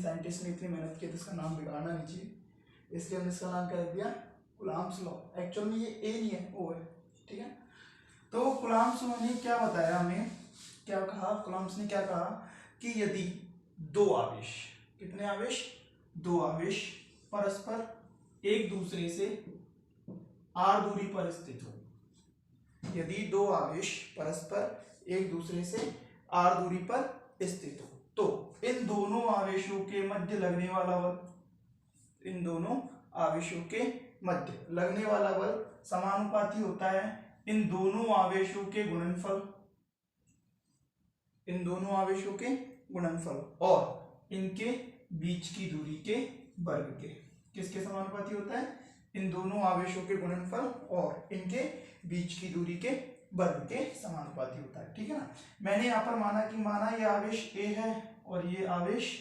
Scientist ने इतनी मेहनत की तो इसका नाम बिगाड़ना नहीं चाहिए, इसलिए हमने इसका नाम क्या रख दिया, कूलम्ब्स लॉ। एक्चुअल में ये ए नहीं है, ओ है, ठीक है। तो कूलम्ब्स लॉ ने क्या बताया हमें, क्या कहा, कूलम्ब्स ने क्या कहा कि यदि दो आवेश, कितने आवेश, दो आवेश परस्पर एक दूसरे से r दूरी पर स्थित हो, यदि दो आवेश परस्पर एक दूसरे से r दूरी पर स्थित हो, तो इन दोनों आवेशों के मध्य लगने वाला बल, इन दोनों आवेशों के मध्य लगने वाला बल समानुपाती होता है इन दोनों आवेशों के गुणनफल, इन दोनों आवेशों के गुणनफल और इनके बीच की दूरी के वर्ग के। किसके समानुपाती होता है, इन दोनों आवेशों के गुणनफल और इनके बीच की दूरी के वर्ग के समानुपाती होता है, ठीक है ना। मैंने यहाँ पर माना कि माना ये आवेश A है और ये आवेश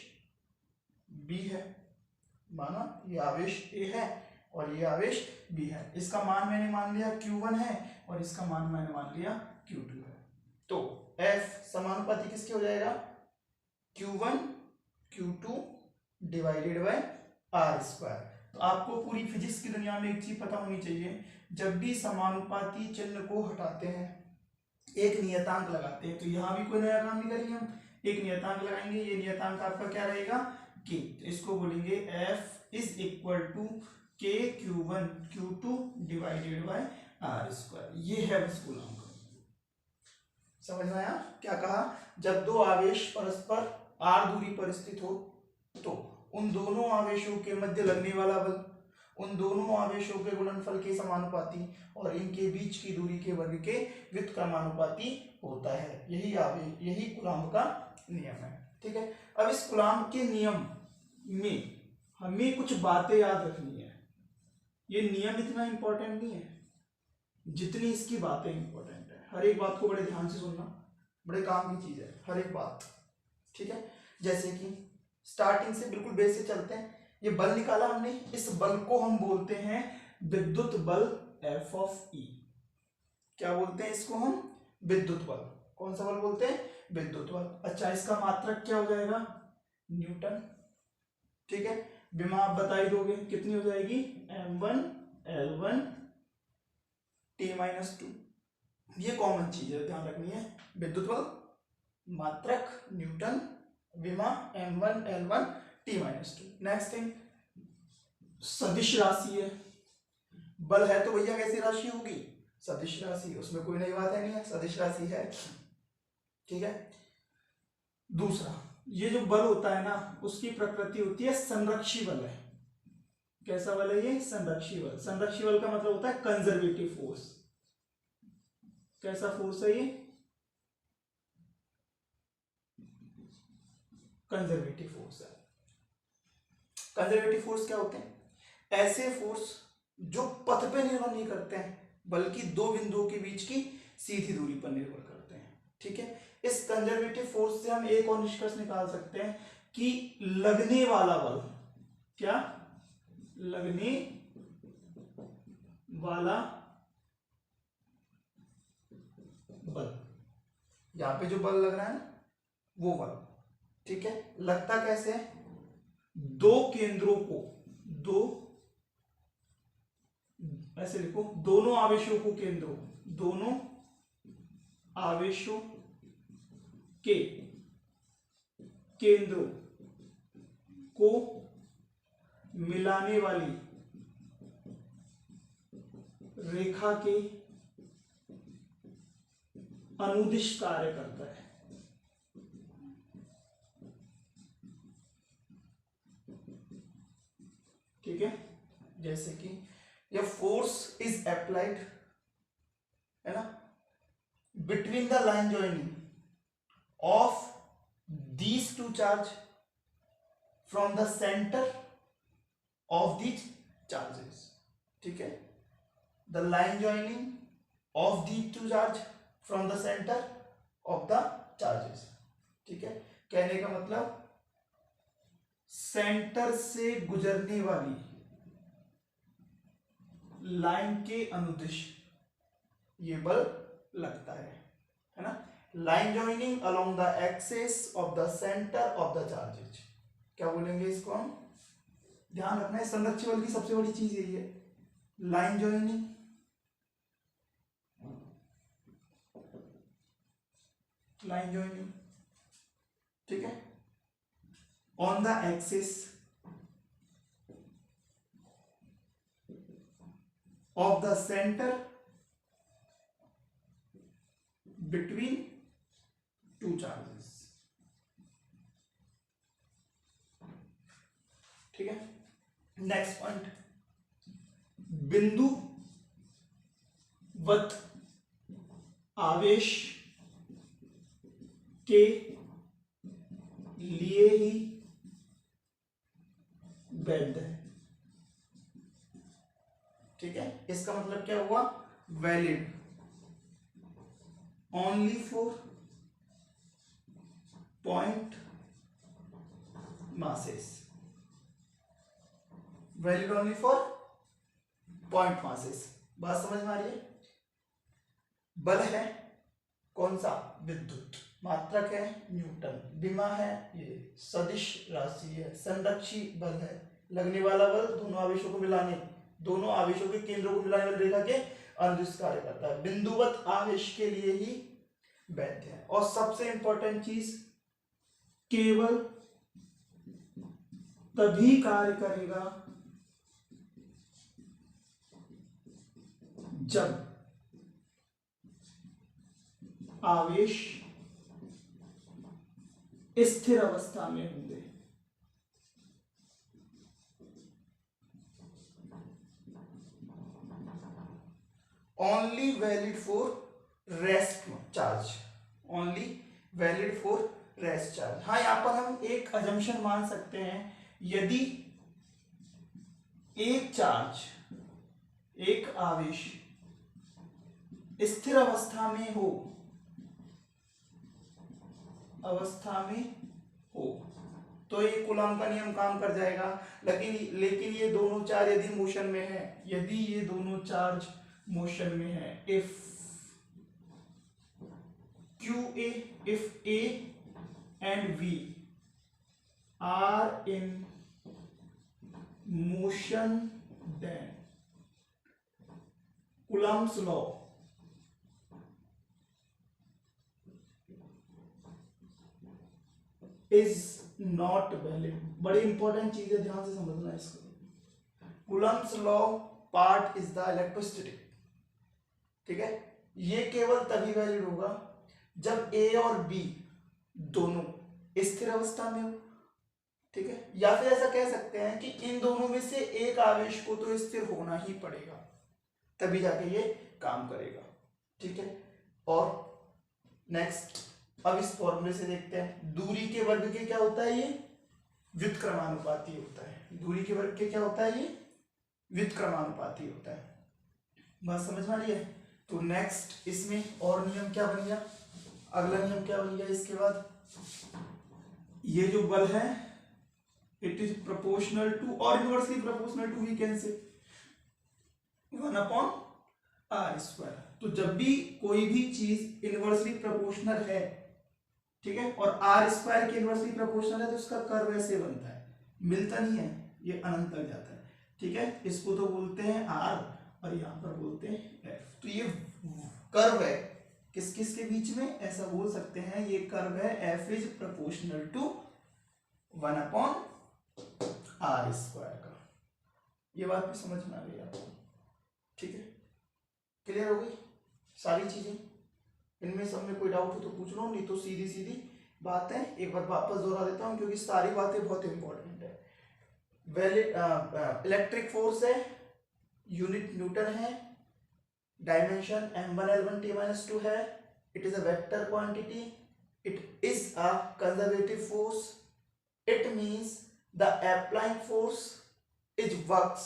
B है, माना ये आवेश A है और ये आवेश B है, इसका मान मैंने मान लिया Q1 है और इसका मान मैंने मान लिया Q2 है। तो F समानुपाती किसके हो जाएगा, Q1 Q2 divided by R square. तो आपको पूरी फिजिक्स की दुनिया में एक चीज पता होनी चाहिए, जब भी समानुपाती चिन्ह को हटाते हैं एक नियतांक लगाते हैं, तो यहाँ भी कोई नया काम नहीं करेंगे, हम एक नियतांक लगाएंगे, ये नियतांक आपका क्या रहेगा, K, तो इसको बोलेंगे F is equal to K Q1 Q2 divided by R square, ये है बस कूलम्ब। समझ में आया क्या कहा, जब दो आवेश परस्पर r दूरी पर स्थित हो तो उन दोनों आवेशों के मध्य लगने वाला बल उन दोनों आवेशों के गुणनफल के समानुपाती और इनके बीच की दूरी के वर्ग के व्युत्क्रमानुपाती होता है, यही कूलम्ब का नियम है, ठीक है। अब इस कूलम्ब के नियम में हमें कुछ बातें याद रखनी है, ये नियम इतना इंपॉर्टेंट नहीं है जितनी इसकी बातें इंपॉर्टेंट है, हर एक बात को बड़े ध्यान से सुनना, बड़े काम की चीज है हर एक बात, ठीक है। जैसे कि स्टार्टिंग से बिल्कुल बेस से चलते हैं, ये बल निकाला हमने, इस बल को हम बोलते हैं विद्युत बल F ऑफ E। क्या बोलते हैं इसको हम, विद्युत बल। कौन सा बल बोलते हैं, विद्युत बल। अच्छा, इसका मात्रक क्या हो जाएगा, न्यूटन, ठीक है। विमा आप बता ही दोगे कितनी हो जाएगी, m1 l1 t-2, ये कॉमन चीज है ध्यान रखनी है, विद्युत बल, मात्रक न्यूटन, विमा m1 l1 t-2। Next thing, सदिश राशि है, बल है तो भैया कैसी राशि होगी, सदिश राशि, उसमें कोई नई बात है नहीं है, सदिश राशि है, ठीक है। दूसरा, ये जो बल होता है ना उसकी प्रकृति होती है संरक्षी बल है। कैसा बल है ये, संरक्षी बल। संरक्षी बल का मतलब होता है कंजर्वेटिव फोर्स। कैसा फोर्स है ये, कंजर्वेटिव फोर्स है। कंजर्वेटिव फोर्स क्या होते हैं, ऐसे फोर्स जो पथ पे निर्भर नहीं करते हैं बल्कि दो बिंदुओं के बीच की सीधी दूरी पर निर्भर करते हैं, ठीक है। इस कंजर्वेटिव फोर्स से हम एक और निष्कर्ष निकाल सकते हैं कि लगने वाला बल, क्या, लगने वाला बल, यहां पे जो बल लग रहा है ना वो बल, ठीक है। लगता कैसे है, दो केंद्रों को, दो, ऐसे लिखो, दोनों आवेशों को केंद्रों, दोनों आवेशों के केंद्रों को मिलाने वाली रेखा के अनुदिश कार्य करता है, ठीक है। जैसे कि यह फोर्स इज अप्लाइड, है ना, between the line joining of these two charge from the centre of these charges, ठीक है। The line joining of these two charge from the centre of the charges, ठीक है। कहने का मतलब सेंटर से गुजरने वाली लाइन के अनुदिश ये बल लगता है ना। Line joining along the axis of the centre of the charges, क्या बोलेंगे इसको हम? ध्यान रखना है, संरक्षी बल की सबसे बड़ी चीज यही है, लाइन ज्वाइनिंग, लाइन ज्वाइनिंग, ठीक है, on the axis of the centre between two charges, ठीक है। नेक्स्ट पॉइंट, बिंदु वत आवेश के लिए ही वैध है, ठीक है। इसका मतलब क्या हुआ? Valid only for point masses, valid only for point masses. बात समझ में आ रही है? बल है कौन सा? विद्युत। मात्रक है न्यूटन। विमा है ये सदिश राशि है। संरक्षी बल है लगने वाला बल, दोनों आवेशों को मिलाने, दोनों आवेशों के केंद्रों को मिलाने वाली रेखा के अनुदिश कार्य करता है। बिंदुवत आवेश के लिए ही वैध है। और सबसे इंपॉर्टेंट चीज, केवल तभी कार्य करेगा जब आवेश स्थिर अवस्था में होंगे। Only valid for rest charge, only valid for rest charge. हाँ, यहां पर हम एक अजम्पशन मान सकते हैं, यदि एक चार्ज, एक आवेश स्थिर अवस्था में हो, तो ये कूलॉम का नियम काम कर जाएगा। लेकिन ये दोनों चार्ज यदि मोशन में है, यदि ये दोनों चार्ज मोशन में है, if QA, if A and V are in motion, then Coulomb's law is not valid। बड़ी इंपॉर्टेंट चीज है, ध्यान से समझना इसको। Coulomb's law part is the electricity, ठीक है। ये केवल तभी वैलिड होगा जब A और B दोनों स्थिर अवस्था में हो, ठीक है। या फिर ऐसा कह सकते हैं कि इन दोनों में से एक आवेश को तो स्थिर होना ही पड़ेगा, तभी जाके ये काम करेगा, ठीक है। और नेक्स्ट, अब इस फॉर्मूले से देखते हैं, दूरी के वर्ग के क्या होता है? ये व्युत्क्रमानुपाती होता है। दूरी के वर्ग के क्या होता है? ये व्युत्क्रमानुपाती होता है। बात समझ में आ रही है? तो नेक्स्ट इसमें और नियम क्या बन गया? अगला नियम क्या बन गया इसके बाद? ये जो बल है इट इज प्रोपोर्शनल टू और inversely proportional to, we can say 1/r²। तो जब भी कोई भी चीज इनवर्सली प्रोपोर्शनल है, ठीक है, और r² के इनवर्सली प्रोपोर्शनल है, तो उसका कर्व ऐसे बनता है, मिलता नहीं है, ये अनंत तक जाता है, ठीक है। इसको तो बोलते हैं r और यहां पर बोलते हैं f। तो ये कर्व है किस किस के बीच में? ऐसा बोल सकते हैं ये कर्व है f is proportional to 1/r² का। ये बात भी समझ में आ गई आपको, ठीक है, क्लियर हो गई सारी चीजें? इनमें सब में कोई डाउट हो तो पूछ लो, नहीं तो सीधी सीधी बात है। एक बार वापस दोहरा देता हूं क्योंकि सारी बातें बहुत इंपॉर्टेंट है। इलेक्ट्रिक फोर्स है, यूनिट न्यूटन है, डायमेंशन m1l1t-2 है, it is a vector quantity, it is a conservative force, it means the applying force is works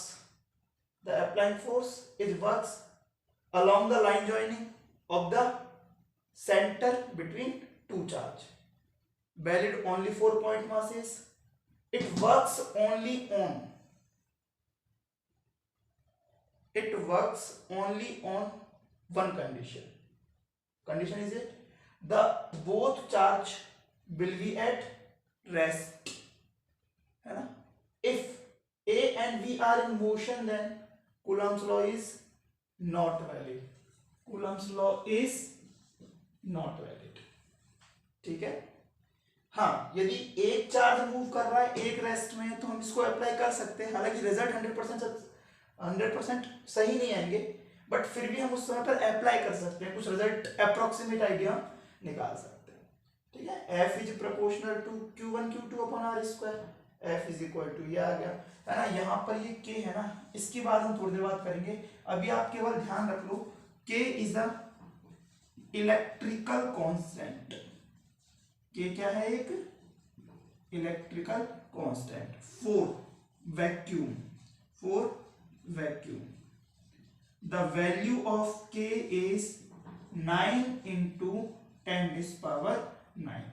along the line joining of the center between two charge, valid only for point masses, it works only on one condition is it, the both charge will be at rest, and we are in motion, then Coulomb's law is not valid. Coulomb's law is not valid. ठीक है. हाँ, यदि एक charge move कर रहा है एक rest में तो हम इसको अप्लाई कर सकते हैं. हालांकि रिजल्ट 100% सही नहीं आएंगे, बट फिर भी हम उस समय पर अप्लाई कर सकते हैं, कुछ रिजल्ट अप्रोक्सीमेट आइडिया निकाल सकते हैं. ठीक है. F is proportional to Q1 Q2 upon R square. F is equal to, ये आ गया है ना. यहाँ पर ये K है ना, इसकी बात हम थोड़ी देर बाद करेंगे. अभी आप केवल ध्यान रख लो, K is the electrical constant. K क्या है? एक electrical constant for vacuum. The value of K is 9 into 10⁹9.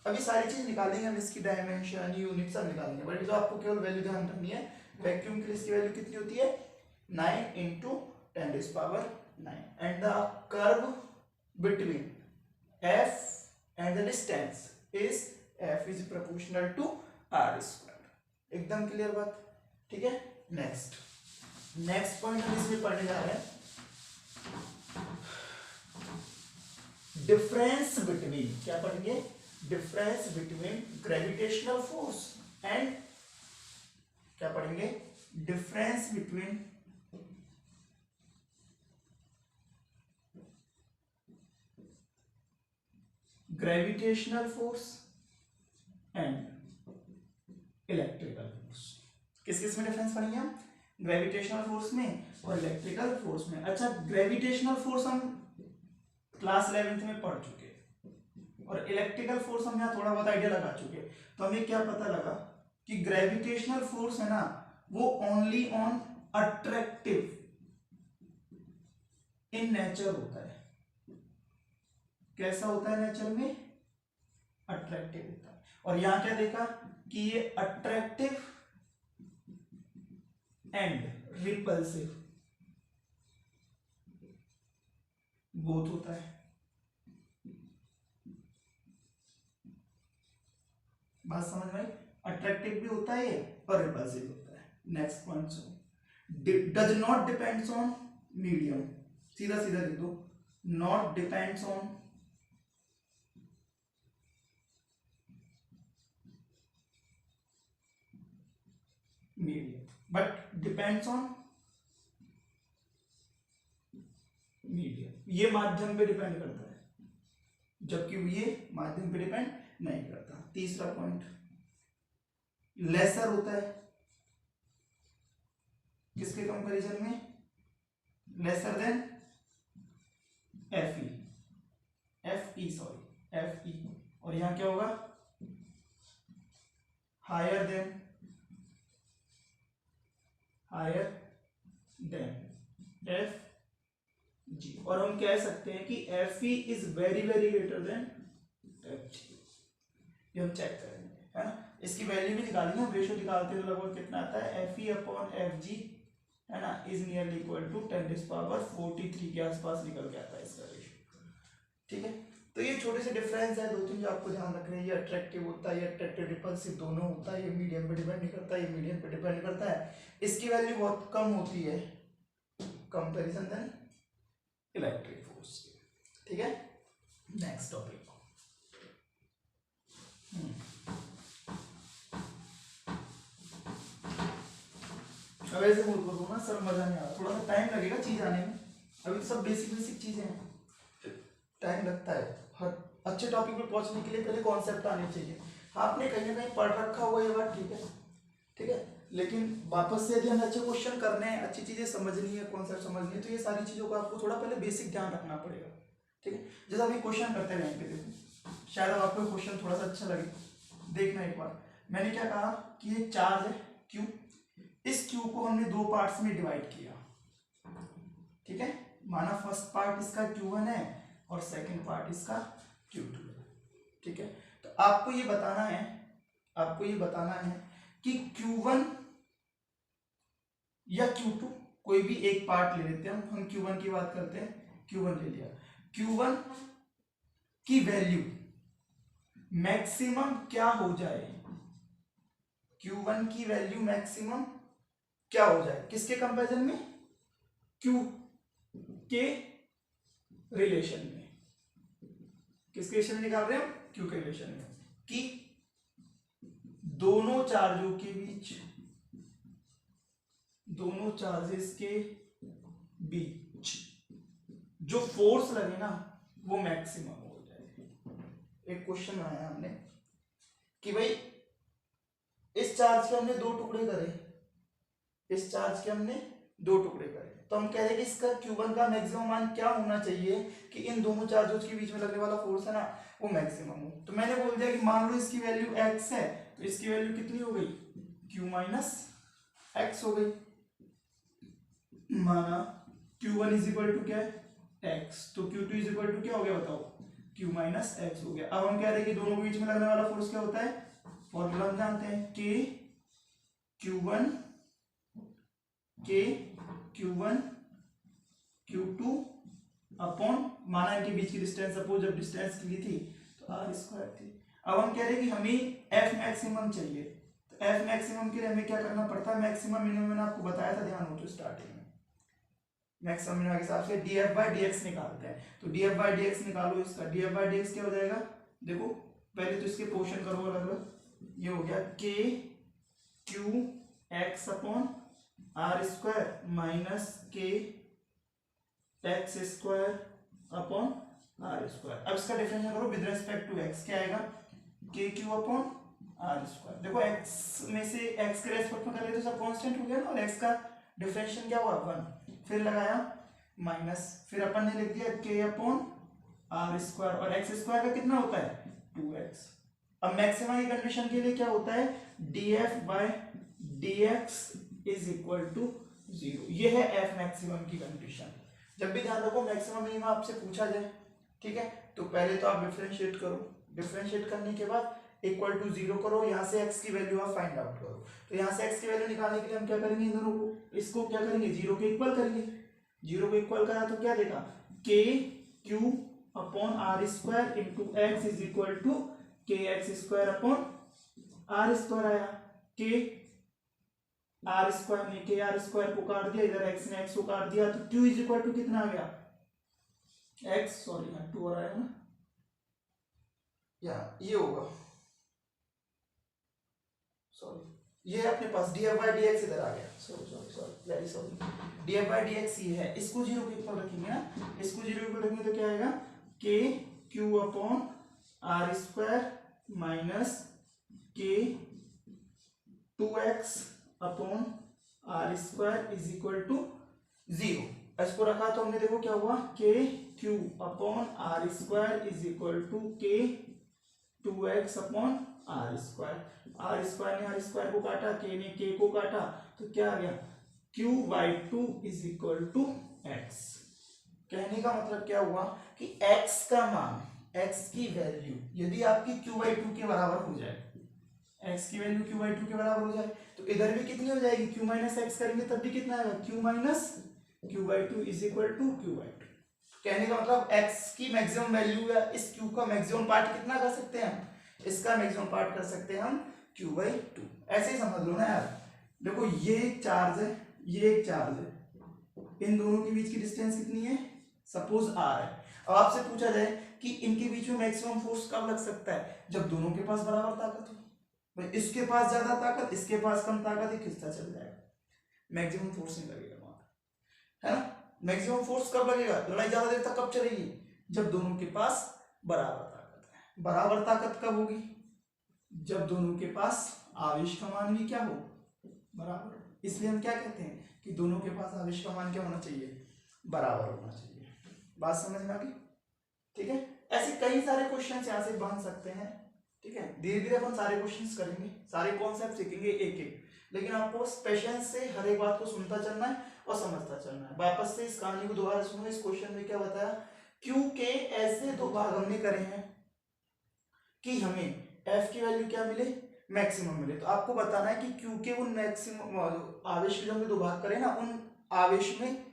अभी सारी चीज निकालेंगे हम, इसकी डायमेंशन, यूनिट सब निकालेंगे, बट तो आपको केवल वैल्यू ध्यान रखनी है. वैक्यूम के लिए इसकी वैल्यू कितनी होती है? 9 into 10⁹9. And the curve between F and the distance is F is proportional to R square. एकदम क्लियर बात. ठीक है. नेक्स्ट पॉइंट हम इसमें पढ़ने जा रहे हैं. डिफरेंस बिटवीन, क्या पढ़ेंगे? Difference between gravitational force and, क्या पढ़ेंगे? Difference between gravitational force and electrical force. किस किस में डिफरेंस पढ़ेंगे हम? ग्रेविटेशनल फोर्स में और इलेक्ट्रिकल फोर्स में. अच्छा, ग्रेविटेशनल फोर्स हम क्लास 11th में पढ़ चुके और इलेक्ट्रिकल फोर्स हम यहाँ थोड़ा बहुत आइडिया लगा चुके. तो हमें क्या पता लगा कि ग्रेविटेशनल फोर्स है ना, वो only on attractive in nature होता है. कैसा होता है नेचर में? अट्रैक्टिव होता है. और यहां क्या देखा कि ये अट्रैक्टिव एंड रिपल्सिव बोथ होता है. बात समझ में आई? अट्रैक्टिव भी होता है और रिपल्सिव होता है. Next point, does not depends on medium. सीधा सीधा लिख दो, not depends on medium but depends on medium. ये माध्यम पे डिपेंड करता है, जबकि ये माध्यम पे डिपेंड नहीं करता. तीसरा पॉइंट, लेसर होता है. किसके कंपैरिजन में? Lesser than Fe. और यहां क्या होगा? Higher than Fg. और हम कह सकते हैं कि Fe is very very greater than Fg. ये हम चेक करेंगे, है ना. इसकी वैल्यू भी निकालेंगे हम. रेशियो निकालते हैं तो लगभग कितना आता है? Fe अपॉन Fg, है ना, इज नियरली इक्वल टू 10⁻43 के आसपास निकल के आता है इसका रेशियो. ठीक है. तो ये छोटे से डिफरेंस है, दो तीन जो आपको ध्यान रखने हैं. ये अट्रैक्टिव होता है, ये अट्रैक्टिव रिपल्सिव दोनों होता है. ये मीडियम पे डिपेंड नहीं करता, ये मीडियम पे डिपेंड करता है. इसकी वैल्यू बहुत कम होती है कंपैरिजन देन इलेक्ट्रिक फोर्स. ठीक है. नेक्स्ट टॉपिक, अब ऐसे बोल बोलो ना सर, मजा नहीं आ रहा, थोड़ा सा टाइम लगेगा चीज आने में. अभी तो सब बेसिक चीजें हैं, टाइम लगता है. हर अच्छे टॉपिक पे पहुंचने के लिए पहले कॉन्सेप्ट आने चाहिए. आपने कहीं ना कहीं पढ़ रखा हुआ ये बात, ठीक है, ठीक है, लेकिन वापस से यदि हमें अच्छे क्वेश्चन करने हैं, अच्छी चीजें समझनी है, कॉन्सेप्ट समझनी है, तो ये सारी चीजों का आपको थोड़ा पहले बेसिक ध्यान रखना पड़ेगा. ठीक है. जैसे अभी क्वेश्चन करते हैं यहाँ पे, देखो शायद अब आपको क्वेश्चन थोड़ा सा अच्छा लगे. देखना एक बार, मैंने क्या कहा कि ये चार्ज है क्यू. इस क्यू को हमने दो पार्ट्स में डिवाइड किया. ठीक है. माना फर्स्ट पार्ट इसका Q1 है और सेकंड पार्ट इसका Q2 है. ठीक है. तो आपको ये बताना है कि Q1 या Q2 कोई भी एक पार्ट ले लेते हैं हम. Q1 की बात करते हैं. Q1 ले लिया. Q1 की वैल्यू मैक्सिमम क्या हो जाए? Q1 की वैल्यू मैक्सिमम क्या हो जाए, किसके कंपैरिजन में, क्यू के रिलेशन में, किसके रिलेशन में निकाल रहे हैं हम, क्यू के रिलेशन में, कि दोनों चार्जों के बीच, दोनों चार्जेस के बीच जो फोर्स लगे ना वो मैक्सिमम हो जाए। एक क्वेश्चन बनाया हमने कि भाई इस चार्ज के हमने दो टुकड़े करे, इस चार्ज के हमने दो टुकड़े करे, तो हम कह रहे हैं कि इसका Q1 का मैक्सिमम मान क्या होना चाहिए कि इन दोनों चार्जों के बीच में लगने वाला फोर्स है ना वो मैक्सिमम हो। तो मैंने बोल दिया कि मान लो इसकी वैल्यू x है, तो इसकी वैल्यू कितनी हो गई, Q माइनस एक्स हो गई। माना Q1 इज इक्वल टू क्या है, x, तो Q2 इज इक्वल टू क्या हो गया बताओ, Q माइनस एक्स हो गया। अब हम कह रहे हैं कि दोनों के बीच में लगने वाला फोर्स क्या होता है, फॉर्मूला हम जानते हैं, Q1 Q2 अपॉन, माना इनके बीच की डिस्टेंस, सपोज जब डिस्टेंस की थी तो r स्क्वायर थी। अब हम कह रहे हैं कि हमें F मैक्सिमम चाहिए, तो F मैक्सिमम के लिए हमें क्या करना पड़ता है, मैक्सिमम मिनिमम मैंने आपको बताया था, ध्यान हो तो स्टार्टिंग में मैक्सिमम मिनिमम के हिसाब से df बाई dx निकालते हैं। तो df बाई dx निकालो, इसका df बाई dx क्या हो जाएगा, देखो पहले तो इसके पोर्शन करो अलग अलग, ये हो गया k q x upon are square minus k x square upon are square. अब इसका डिफरेंशियल करो विद रिस्पेक्ट टू x, क्या आएगा, k q upon are square. देखो x में से x के रेस्पेक्ट में कर रहे तो सब कांस्टेंट हो गया ना, और x का डिफरेंशियल क्या हुआ 1, फिर लगाया माइनस, फिर अपन ने लिख दिया k अपॉन आर स्क्वायर, और x स्क्वायर का कितना होता है 2x। अब मैक्सिमम की कंडीशन के लिए क्या होता है, df by dx is equal to 0, ये है f मैक्सिमम की कंडीशन। जब भी ध्यान रखो मैक्सिमम मिनिमम आपसे पूछा जाए, ठीक है, तो पहले तो आप डिफरेंशिएट करो, डिफरेंशिएट करने के बाद इक्वल टू 0 करो, यहाँ से x की वैल्यू आप फाइंड आउट करो। तो यहाँ से x की वैल्यू निकालने के लिए हम क्या करेंगे, इन दोनों को, इसको क्या करेंगे 0 के इक्वल करेंगे, 0 को इक्वल करा तो क्या देगा, k q upon are square into x is equal to k x square upon are square आया, के आर स्क्वायर ने के आर स्क्वायर को काट दिया, इधर x ने x को काट दिया, तो q इज इक्वल टू कितना आ गया, x, सॉरी यहाँ 2 आ रहा है ना, या ये होगा, सॉरी ये अपने पास df by dx इधर आ गया, sorry very sorry, df by dx ये है, इसको 0 के इक्वल रखेंगे ना, इसको 0 के इक्वल रखेंगे तो क्या आएगा, k q upon are square minus k 2x upon are square is equal to 0। इसको रखा तो हमने देखो क्या हुआ, k q upon are square is equal to k 2x upon are square, R square ने आर स्क्वायर को काटा, k ने k को काटा, तो क्या आ गया q by 2 is equal to x। कहने का मतलब क्या हुआ कि x का मान, x की वैल्यू यदि आपकी q बाई 2 के बराबर हो जाए, x की वैल्यू q बाई 2 के बराबर हो जाए, तो इधर भी कितनी हो जाएगी, q माइनस एक्स करेंगे तब भी कितना आएगा, q minus q by 2 is equal to q by 2। कहने का मतलब x की मैक्सिमम वैल्यू या इस q का मैक्सिमम पार्ट कितना कर सकते हैं हम, इसका मैक्सिमम पार्ट कर सकते हैं हम q बाई 2, ऐसे ही समझ लो ना यार। देखो ये एक चार्ज है, ये एक चार्ज है, इन दोनों के बीच की डिस्टेंस कितनी है, सपोज r है। अब आपसे पूछा जाए कि इनके बीच में मैक्सिमम फोर्स कब लग सकता है, जब दोनों के पास बराबर ताकत हो, भाई इसके पास ज्यादा ताकत, इसके पास कम ताकत है, खिंचता चल जाएगा, मैक्सिमम फोर्स नहीं लगेगा वहां, है ना। मैक्सिमम फोर्स कब लगेगा, लड़ाई ज्यादा देर तक कब चलेगी, जब दोनों के पास बराबर ताकत है। बराबर ताकत कब होगी, जब दोनों के पास आवेश का मान भी क्या हो, बराबर। इसलिए हम क्या कहते हैं कि दोनों के पास आवेश का मान क्या होना चाहिए, बराबर होना चाहिए। बात समझ में आ गई, ठीक है। ऐसे कई सारे क्वेश्चन यहाँ से बन सकते हैं, ठीक है। धीरे धीरे अपन सारे क्वेश्चंस करेंगे, सारे कॉन्सेप्ट सीखेंगे एक एक, लेकिन आपको पेशेंस से हर एक बात को सुनता चलना है और समझता चलना है। वापस से इस कहानी को दोबारा सुनो। इस क्वेश्चन में क्या बताया, क्यू के ऐसे दो भाग हमने करे हैं कि हमें एफ की वैल्यू क्या मिले, मैक्सिमम मिले। तो आपको बताना है कि क्यू के उन मैक्सिमम आवेश के जो हमने दो भाग करे ना, उन आवेश में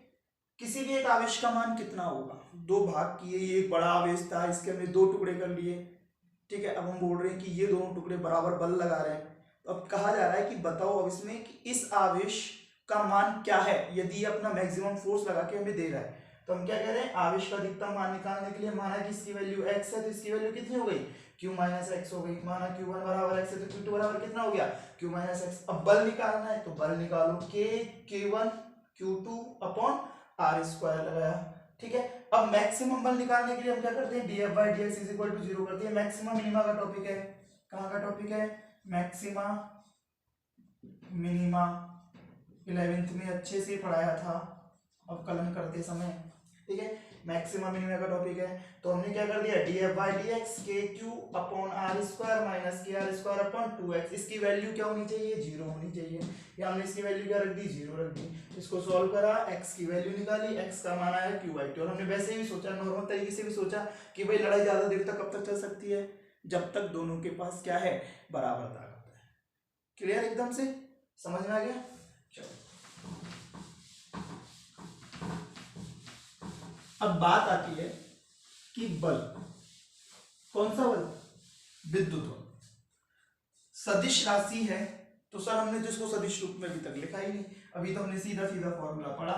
किसी भी एक आवेश का मान कितना होगा। दो भाग किए, ये एक बड़ा आवेश था, इसके हमने दो टुकड़े कर लिए, ठीक है। अब हम बोल रहे हैं कि ये दोनों टुकड़े बराबर बल लगा रहे हैं, तो अब कहा जा रहा है कि बताओ अब इसमें कि इस आवेश का मान क्या है, यदि ये अपना मैक्सिमम फोर्स लगा के हमें दे रहा है, तो हम क्या कह रहे हैं, आवेश का अधिकतम मान निकालने के लिए माना कि इसकी वैल्यू x है, तो इसकी वैल्यू कितनी हो गई, q माइनस एक्स हो गई। माना q1 बराबर x है, तो q2 बराबर कितना हो गया, q माइनस एक्स। अब बल निकालना है, तो बल निकालो, k k1 q2 upon r square लगाया, ठीक है। अब मैक्सिमम बल निकालने के लिए हम क्या करते हैं, dF by dx is equal to 0 करते हैं। मैक्सिमम मिनिमा का टॉपिक है, कहाँ का टॉपिक है, मैक्सिमा मिनिमा 11th में अच्छे से पढ़ाया था अवकलन करते समय, ठीक है। मैक्सिमा मिनिमा का टॉपिक है, तो हमने क्या कर दिया, dF by dx kq upon r square minus kr square upon 2x। इसकी वैल्यू क्या होनी चाहिए, 0 होनी चाहिए, या हमने इसकी वैल्यू क्या रख दी, 0 रख दी। इसको सॉल्व करा, x की वैल्यू निकाली, x का मान आया q/2। और हमने वैसे भी सोचा, नॉर्मल तरीके से भी सोचा कि भाई लड़ाई ज्यादा देर तक कब तक चल सकती है, जब तक दोनों के पास क्या है, बराबर ताकत है। क्लियर, एकदम से समझ में आ गया। चलो अब बात आती है कि बल, कौन सा बल, विद्युत बल। सदिश राशि है, तो सर हमने जिसको सदिश रूप में अभी तक लिखा ही नहीं, अभी तो हमने सीधा सीधा फॉर्मूला पढ़ा,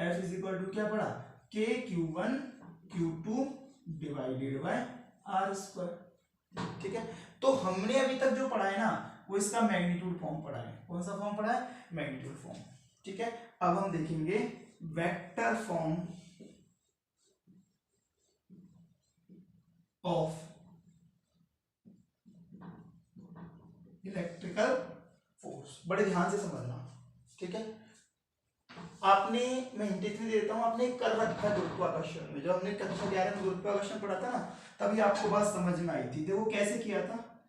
F इज इक्वल टू क्या पढ़ा, k q1 q2 divided by r square, ठीक है। तो हमने अभी तक जो पढ़ा है ना, वो इसका मैग्नीट्यूड फॉर्म पढ़ा है। कौन सा फॉर्म पढ़ा है, मैग्नीट्यूड फॉर्म, ठीक है। अब हम देखेंगे vector form of electrical force. बड़े ध्यान से समझना, ठीक है। आपने, मैं हिंट इतनी देता हूं, आपने कर रखा है गुरुत्वाकर्षण में, जो हमने कक्षा 11 में गुरुत्वाकर्षण पढ़ा था ना, तभी आपको बात समझ में आई थी। देखो कैसे किया था,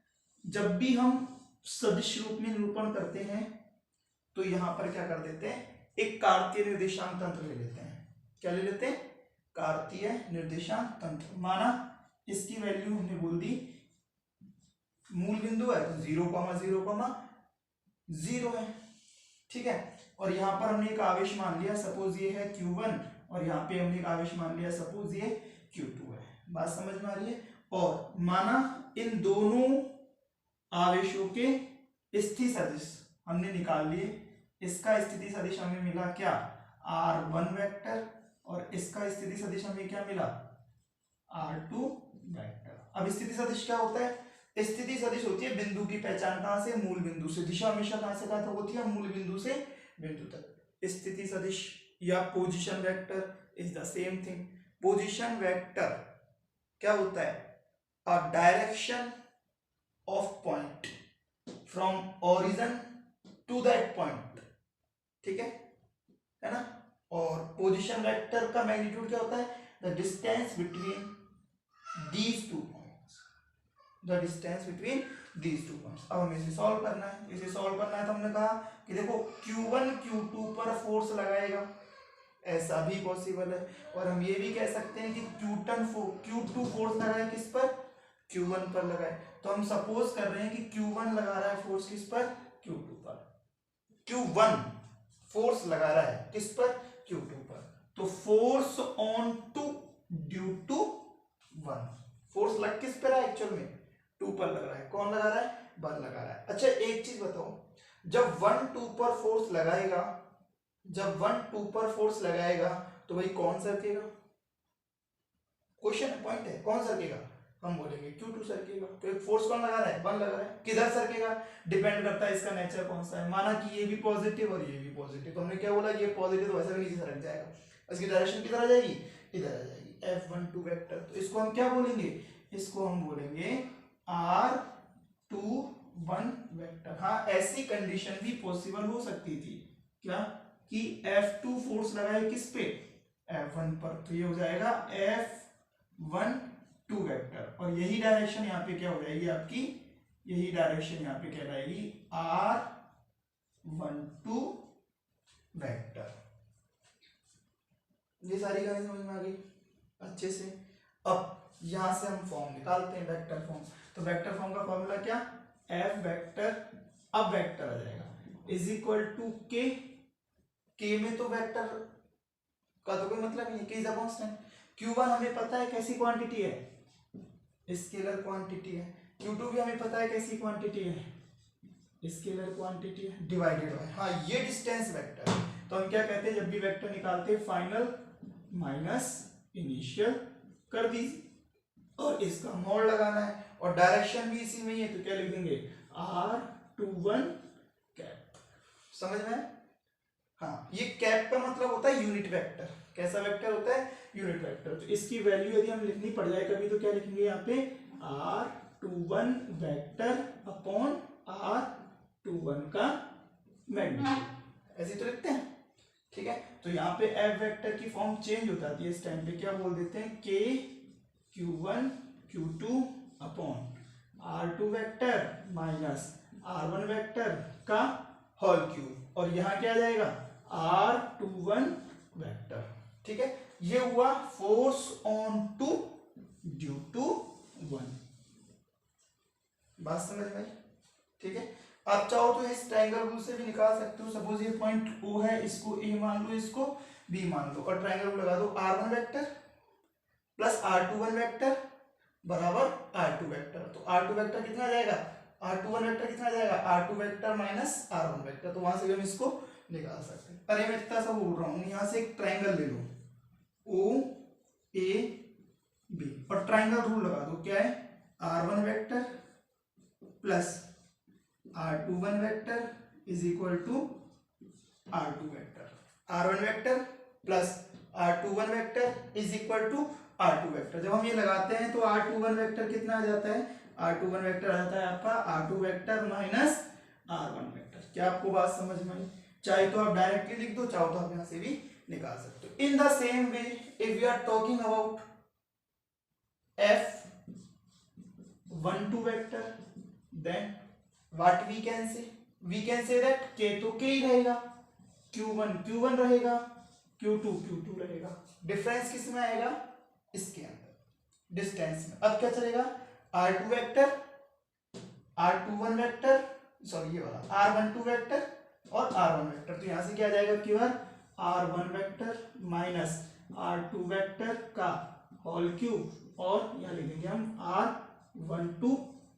जब भी हम सदिश रूप में निरूपण करते हैं, तो यहां पर क्या कर देते हैं, एक कार्तीय निर्देशांक तंत्र ले लेते हैं। क्या ले लेते हैं, कार्तीय निर्देशांक तंत्र। माना इसकी वैल्यू हमने बोल दी, मूल बिंदु है तो 0,0,0 है, ठीक है। और यहां पर हमने एक आवेश मान लिया, सपोज ये है q1, और यहाँ पे हमने एक आवेश मान लिया, सपोज ये q2 है। बात समझ में आ रही है। और माना इन दोनों आवेशों के स्थिति सदिश हमने निकाल लिए। इसका स्थिति सदिश हमें मिला क्या, r1 वेक्टर, और इसका स्थिति सदिश हमें क्या मिला, r2 वेक्टर। अब स्थिति सदिश क्या होता है, स्थिति सदिश होती है बिंदु की पहचान कहां से, मूल बिंदु से। दिशा हमेशा कहां से कहां तक होती है, मूल बिंदु से बिंदु तक। स्थिति सदिश या position vector is the same thing. Position vector क्या होता है, a direction of point from origin to that point, ठीक है ना। और पोजीशन वेक्टर का मैग्नीट्यूड क्या होता है, the distance between these two points, the distance between these two points. अब हमें इसे सॉल्व करना है। इसे सॉल्व करना है तो हमने कहा कि देखो Q1 Q2 पर फोर्स लगाएगा, ऐसा भी पॉसिबल है। और हम ये भी कह सकते हैं कि Q2 फोर्स लगाए किस पर, Q1 पर लगाए। तो हम सपोज कर रहे हैं कि Q1 लगा रहा है फोर्स किस पर, Q2 पर। Q1 फोर्स लगा रहा है किस पर, Q2 पर। तो force on two due to 1, force लग किस पर है, एक्चुअल में 2 पर लग रहा है। कौन लगा रहा है, 1 लगा रहा है। अच्छा एक चीज बताओ, जब 1 2 पर फोर्स लगाएगा, जब 1 2 पर फोर्स लगाएगा तो भाई कौन सरकेगा, क्वेश्चन पॉइंट है, कौन सरकेगा, हम बोलेंगे Q2 सरकेगा। तो एक फोर्स कौन लगा रहा है, 1 लगा रहा है। किधर सरकेगा, डिपेंड करता है इसका नेचर कौन सा है। माना कि ये भी पॉजिटिव और ये भी पॉजिटिव, तो हमने क्या बोला, ये पॉजिटिव तो वैसे भी नीचे सरक जाएगा, इसकी डायरेक्शन किधर आ जाएगी, इधर आ जाएगी, F12 वेक्टर। तो इसको हम क्या बोलेंगे, इसको हम बोलेंगे R21 वेक्टर। हाँ ऐसी कंडीशन भी पॉसिबल हो सकती थी, क्या कि F2 फोर्स लगाए किस पे, F1 पर, तो ये हो जाएगा F12 वेक्टर। और यही डायरेक्शन यहाँ पे क्या हो जाएगी आपकी, यही डायरेक्शन यहाँ पे कहलाएगी R12 वेक्टर। ये सारी कहानी समझ में आ गई अच्छे से। अब यहां से हम फॉर्म निकालते हैं, वेक्टर फॉर्म। तो वेक्टर फॉर्म का फॉर्मूला क्या, F वेक्टर, अब वेक्टर आ जाएगा इज इक्वल टू के, के में तो वेक्टर का तो कोई मतलब नहीं है, के इज अ कांस्टेंट। Q1 हमें पता है कैसी क्वांटिटी है, स्केलर क्वांटिटी है। Q2 भी हमें पता है कैसी क्वांटिटी है, स्केलर क्वांटिटी है, डिवाइडेड बाय, हाँ ये डिस्टेंस वेक्टर है। तो हम क्या कहते हैं, जब भी वेक्टर निकालते हैं फाइनल माइनस इनिशियल कर दीजिए और इसका मॉड लगाना है और डायरेक्शन भी इसी में ही है, तो क्या लिखेंगे R21 कैप। समझ में? हाँ, ये कैप का मतलब होता है यूनिट वेक्टर। कैसा वेक्टर होता है? Unit vector. तो इसकी वैल्यू यदि हम लिखनी पड़ जाए कभी तो क्या लिखेंगे यहाँ पे R21 वेक्टर अपॉन R21 का मैग्नीट्यूड, ऐसे तो लिखते हैं। ठीक है, तो यहाँ पे F वेक्टर की फॉर्म चेंज हो जाती है इस टाइम पे, क्या बोल देते हैं K Q1 Q2 upon R2 vector minus R1 vector का होल क्यूब, और यहाँ क्या आ जाएगा R21 वेक्टर। ठीक है, ये हुआ force on two due to 1। बात समझ में? ठीक है, आप चाहो तो इस ट्रायंगल रूल से भी निकाल सकते हो। सपोज ये पॉइंट O है, इसको A मान लो, इसको B मान लो, और ट्रायंगल रूल लगा दो R1 vector plus R21 vector बराबर R2 वेक्टर। तो R2 वेक्टर कितना आ जाएगा, R21 वेक्टर कितना आ जाएगा, R2 vector minus R1 vector. तो वहां से भी हम इसको निकाल सकते हैं। अरे मैं इतना सा बोल रहा हूँ, यहाँ से एक ट्रायंगल ले लो O A B और ट्रायंगल रूल लगा दो। क्या है, R1 vector plus R21 vector is equal to R2 vector. R1 vector plus R21 vector is equal to R2 vector. जब हम ये लगाते हैं तो R21 वेक्टर कितना आ जाता है, R21 वेक्टर आ जाता है आपका R2 vector minus R1 vector. क्या आपको बात समझ में आई? चाहे तो आप डायरेक्टली लिख दो, चाहो तो आप यहां से भी निकाल सकते हो। In the same way if we are talking about F12 vector, then what we can say, we can say that K तो K ही रहेगा, Q1 Q1 रहेगा, Q2 Q2 रहेगा। डिफरेंस किस में आएगा, इसके अंदर डिस्टेंस में। अब क्या चलेगा, R2 vector R21 vector, sorry ये वाला R12 वेक्टर और R1 वेक्टर। तो यहां से क्या आ जाएगा, केवल R1 vector minus R2 vector का होल क्यूब, और यहां लिखेंगे हम R12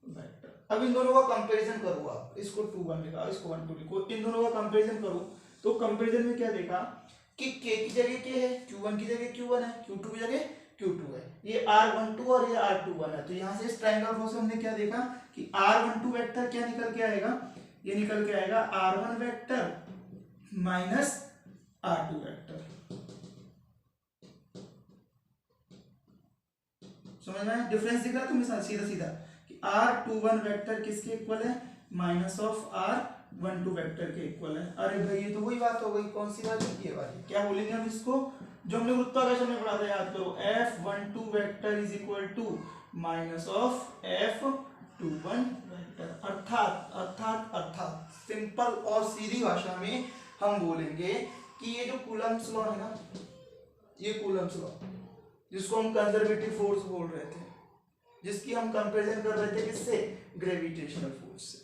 वेक्टर। अब इन दोनों का कंपैरिजन करो, आप इसको 2 1 लिखा, इसको 1 2 लिखो, इन दोनों का कंपैरिजन करो। तो कंपैरिजन में क्या देखा कि K की जगह K है, Q1 की जगह Q1 है, Q2 की जगह Q2 है, ये R12 और ये R21 है। तो यहां से इस ट्रायंगल रूल से हमने क्या देखा कि R12 वेक्टर क्या निकल के आएगा, ये निकल के आएगा R1 vector minus R2 vector. समझ में डिफरेंस दिख रहा तुम्हें सीधा सीधा कि R21 वेक्टर किसके इक्वल है, माइनस ऑफ R12 वेक्टर के इक्वल है। अरे भाई ये तो वही बात हो गई, कौन सी बात है, ये वाली। क्या बोलेंगे हम इसको, जो हमने गुरुत्वाकर्षण में पढ़ा था, याद करो, F12 vector is equal to minus of F21 vector. अर्थात अर्थात अर्थात सिंपल और सीधी भाषा में हम बोलेंगे कि ये जो कूलम्ब्स लॉ है ना, ये कूलम्ब्स लॉ जिसको हम कंजर्वेटिव फोर्स बोल रहे थे, जिसकी हम कंपैरिजन कर रहे थे किससे, ग्रेविटेशनल फोर्स से।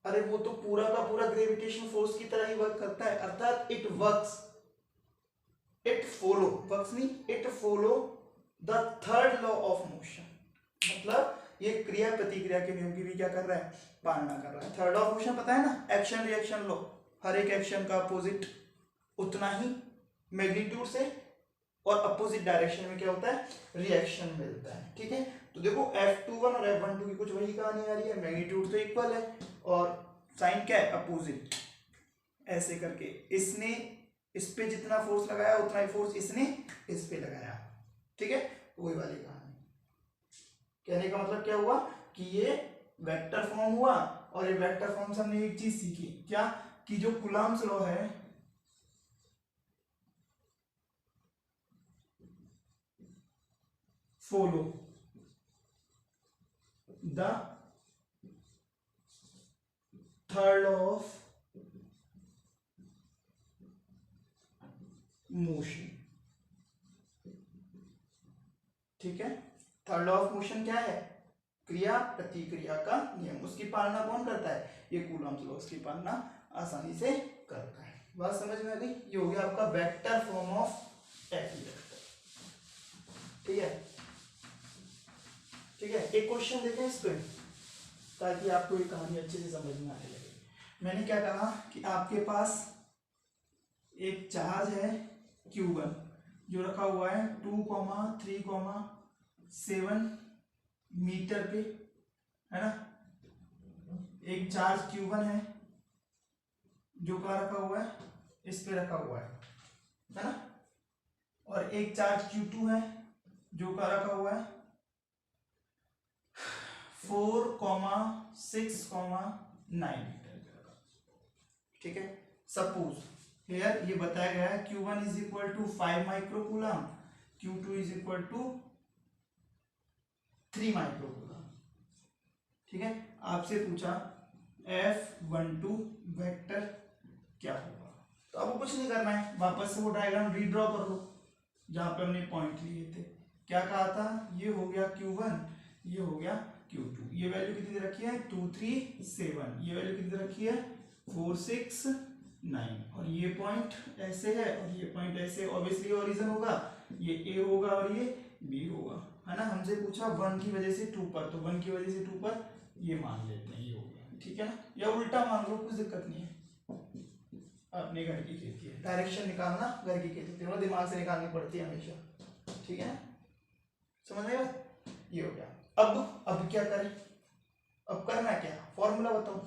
अरे वो तो पूरा का पूरा ग्रेविटेशनल फोर्स की तरह ही वर्क करता है। अर्थात it works, it follow, works नहीं, it follow the third law of motion. मतलब ये क्रिया प्रतिक्रिया के नियम की भी क्या कर रहा है, पालना कर रहा है। थर्ड लॉ ऑफ मोशन पता है ना, एक्शन रिएक्शन लॉ। हर एक एक्शन का अपोजिट उतना ही मैग्नीट्यूड से और अपोजिट डायरेक्शन में क्या होता है, रिएक्शन मिलता है। ठीक है, तो देखो F21 और F12 की कुछ वही कहानी आ रही है, मैग्नीट्यूड तो इक्वल है और साइन क्या है, अपोजिट। ऐसे करके इसने इस पे जितना फोर्स लगाया उतना ही फोर्स इसने इस पे लगाया। ठीक है, वही वाली कहानी। कहने का मतलब क्या हुआ कि ये वेक्टर फॉर्म हुआ, और ये वेक्टर फॉर्म से हमने एक चीज सीखी, क्या कि जो कूलम्ब्स लॉ है, follow the third law of motion. ठीक है, थर्ड लॉ ऑफ मोशन क्या है, क्रिया प्रतिक्रिया का नियम। उसकी पालना कौन करता है, ये कूलम्ब्स लॉ उसकी पालना आसानी से करता है। बात समझ में आ गई? ये हो गया आपका vector form of F vector. ठीक है, ठीक है, एक क्वेश्चन देखें इस पे, ताकि आपको ये कहानी अच्छे से समझ में आने लगे। मैंने क्या कहा कि आपके पास एक चार्ज है Q1 जो रखा हुआ है 2,3,7 मीटर पे, है ना। एक चार्ज Q1 है जो कहाँ रखा हुआ है, इस पे रखा हुआ है ना। और एक चार्ज Q2 है जो कहाँ रखा हुआ है 4,6,9 मीटर पे रखा। ठीक है। सपोज हियर ये बताया गया है Q1 is equal to 5 microcoulomb, Q2 is equal to 3 microcoulomb. ठीक है। आपसे पूछा F12 वेक्टर क्या होगा, तो आपको कुछ नहीं करना है, वापस से वो डायग्राम रीड्रॉ कर लो जहां पे हमने पॉइंट लिए थे। क्या कहा था, ये हो गया Q1, ये हो गया Q2, ये वैल्यू कितनी दे रखी है 2, 3, 7, ये वैल्यू कितनी दे रखी है 4, 6, 9, और ये पॉइंट ऐसे है और ये पॉइंट ऐसे, ऑब्वियसली ओरिजिन होगा, ये A होगा और ये B होगा, है ना। हमसे पूछा 1 की वजह से 2 पर, तो 1 की वजह से 2 पर ये मान लेते हैं, ये हो गया। ठीक है ना, या उल्टा मान लो, कुछ दिक्कत नहीं है। अपने घर की खेती है, डायरेक्शन निकालना घर की खेती है, दिमाग से निकालनी पड़ती है हमेशा। ठीक है ना, समझ में आया। ये हो गया। अब क्या करें, अब करना क्या, फॉर्मूला बताओ।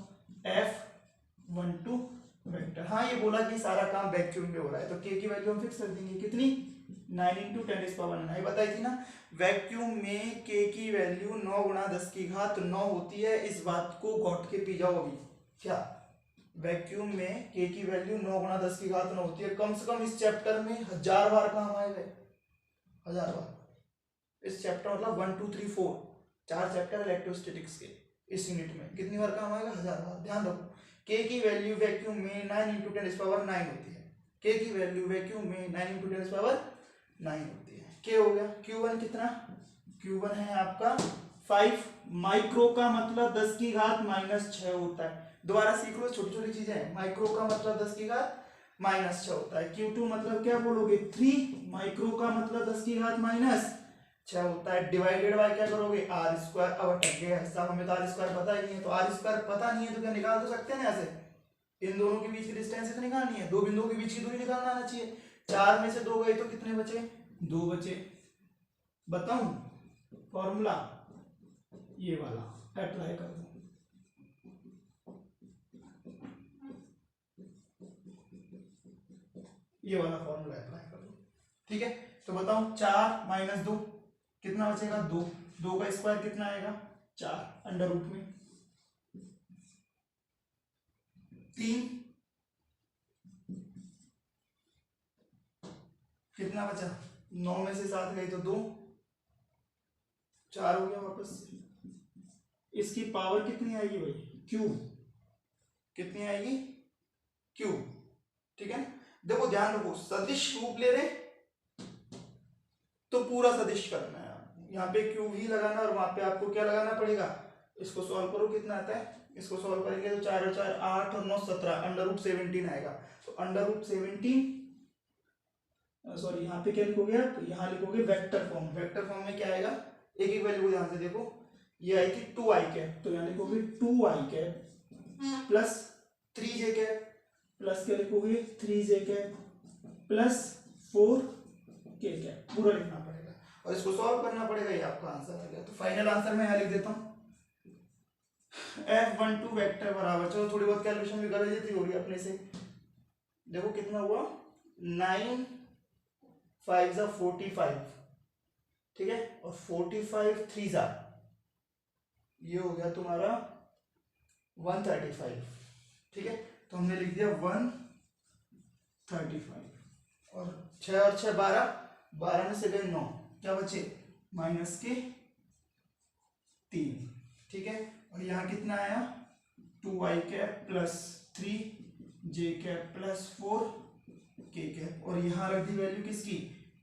F12 वेक्टर, हाँ ये बोला कि सारा काम वैक्यूम में हो रहा है, तो K की वैल्यू हम फिक्स कर देंगे, कितनी 9 × 10⁻⁹ बताई थी ना। वैक्यूम में K की वैल्यू 9 × 10⁹9 होती है, इस बात को घोट के पी जाओ अभी। क्या वैक्यूम में K की वैल्यू 9 × 10⁹9 होती है, कम से कम इस चैप्टर में 1000 बार काम आएगा, 1000 बार। इस चैप्टर मतलब 1, 2, 3, 4 4 चैप्टर इलेक्ट्रोस्टैटिक्स के, इस यूनिट में कितनी बार काम आएगा 1000 बार। ध्यान रखो K की वैल्यू वैक्यूम में 9 × 10⁻9 होती है, K की वैल्यू वैक्यूम में 9 × 10⁻9 होती है। K हो गया। Q1 कितना, Q1 है आपका 5 माइक्रो का मतलब 10⁻⁻6 होता है। दोबारा सीख लो, छोटी छोटी चीजें हैं। माइक्रो का मतलब 10⁻⁻6 होता है। Q2 मतलब क्या बोलोगे 3 माइक्रो का मतलब 10⁻⁻6 होता है, डिवाइडेड बाय क्या करोगे r²। अब अटक गया हिसाब, हमें तो r² पता ही नहीं है, तो r² पता नहीं है तो क्या निकाल तो सकते हैं ना ऐसे। इन दोनों के बीच की डिस्टेंस तो निकालनी है, दो बिंदुओं के बीच की दूरी निकालना आना चाहिए। 4 में से 2 गए तो कितने बचे, 2 बचे। बताऊं फॉर्मूला, ये वाला अप्लाई कर दो। ये वाला फॉर्मूला अप्लाई कर दो। ठीक है, तो बताओ 4 - 2 कितना बचेगा 2, 2 का स्क्वायर कितना आएगा 4, अंडर रूट में 3, कितना बचा 9 में से 7 गए तो 2, 4 हो गया वापस से। इसकी पावर कितनी आएगी भाई क्यूब, कितनी आएगी क्यूब। ठीक है, देखो ध्यान रखो, सदिश रूप ले रहे तो पूरा सदिश करना है, यहाँ पे क्यूब ही लगाना और वहां पे आपको क्या लगाना पड़ेगा। इसको सॉल्व करो, कितना आता है, इसको सॉल्व करेंगे तो 4 और 4 8 और 9 17, अंडर रूट 17 आएगा। तो अंडर रूट 17, सॉरी यहाँ पे क्या लिखोगे आप, यहाँ लिखोगे वेक्टर फॉर्म। वेक्टर फॉर्म में क्या आएगा, एक एक वैल्यू को ध्यान से देखो, ये आई थी 2i कैप, तो यहाँ लिखोगे 2i cap plus 3j cap plus क्या लिखोगे 3j cap plus 4k cap, पूरा लिखना पड़ेगा और इसको सॉल्व करना पड़ेगा, ये आपका आंसर आ गया। तो फाइनल आंसर मैं यहाँ लिख देता हूँ F12 वेक्टर बराबर, चलो थोड़ी बहुत कैलकुलेशन भी कर लीजिए हो रही अपने से। देखो कितना हुआ 9 5 = 45, ठीक है, और 45 3 = ये हो गया तुम्हारा 135। ठीक है, तो हमने लिख दिया 135 और 6 और 6 12, 12 में से गए 9, क्या बचे -3। ठीक है, और यहाँ कितना आया 2i cap plus 3j cap plus 4k cap, और यहाँ रख दी वैल्यू किसकी